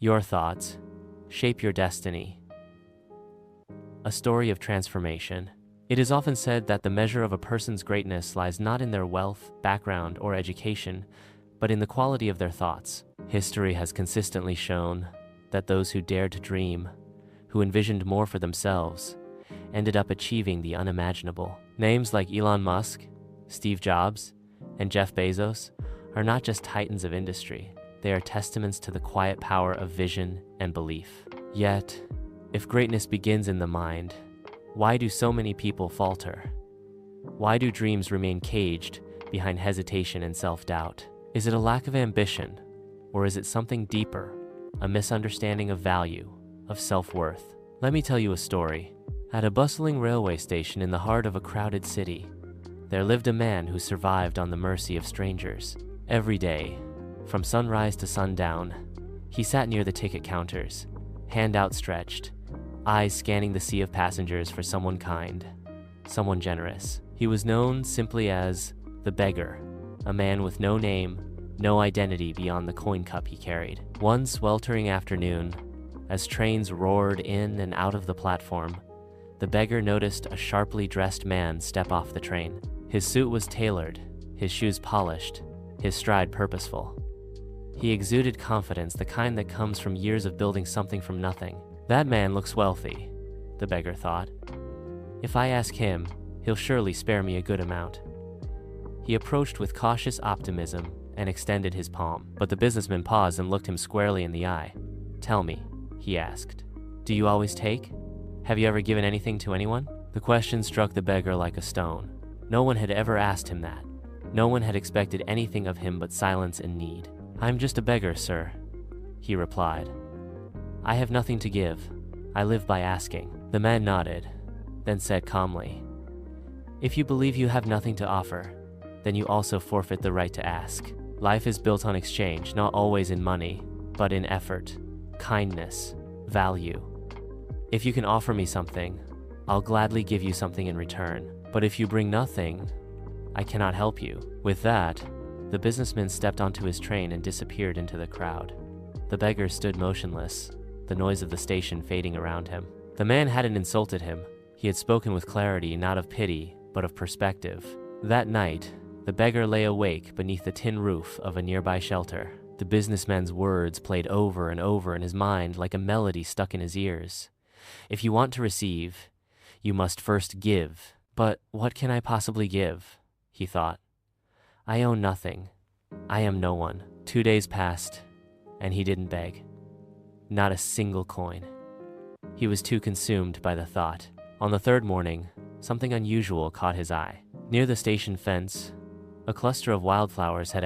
Your thoughts shape your destiny. A story of transformation. It is often said that the measure of a person's greatness lies not in their wealth, background, or education, but in the quality of their thoughts. History has consistently shown that those who dared to dream, who envisioned more for themselves, ended up achieving the unimaginable. Names like Elon Musk, Steve Jobs, and Jeff Bezos are not just titans of industry. They are testaments to the quiet power of vision and belief. Yet, if greatness begins in the mind, why do so many people falter? Why do dreams remain caged behind hesitation and self-doubt? Is it a lack of ambition, or is it something deeper, a misunderstanding of value, of self-worth? Let me tell you a story. At a bustling railway station in the heart of a crowded city, there lived a man who survived on the mercy of strangers. Every day, from sunrise to sundown, he sat near the ticket counters, hand outstretched, eyes scanning the sea of passengers for someone kind, someone generous. He was known simply as the beggar, a man with no name, no identity beyond the coin cup he carried. One sweltering afternoon, as trains roared in and out of the platform, the beggar noticed a sharply dressed man step off the train. His suit was tailored, his shoes polished, his stride purposeful. He exuded confidence, the kind that comes from years of building something from nothing. That man looks wealthy, the beggar thought. If I ask him, he'll surely spare me a good amount. He approached with cautious optimism and extended his palm, but the businessman paused and looked him squarely in the eye. "Tell me," he asked, "do you always take? Have you ever given anything to anyone?" The question struck the beggar like a stone. No one had ever asked him that. No one had expected anything of him but silence and need. "I'm just a beggar, sir," he replied. "I have nothing to give. I live by asking." The man nodded, then said calmly, "If you believe you have nothing to offer, then you also forfeit the right to ask. Life is built on exchange, not always in money, but in effort, kindness, value. If you can offer me something, I'll gladly give you something in return. But if you bring nothing, I cannot help you." With that, the businessman stepped onto his train and disappeared into the crowd. The beggar stood motionless, the noise of the station fading around him. The man hadn't insulted him. He had spoken with clarity, not of pity, but of perspective. That night, the beggar lay awake beneath the tin roof of a nearby shelter. The businessman's words played over and over in his mind like a melody stuck in his ears. "If you want to receive, you must first give." But what can I possibly give? He thought. I own nothing. I am no one. 2 days passed, and he didn't beg. Not a single coin. He was too consumed by the thought. On the third morning, something unusual caught his eye. Near the station fence, a cluster of wildflowers had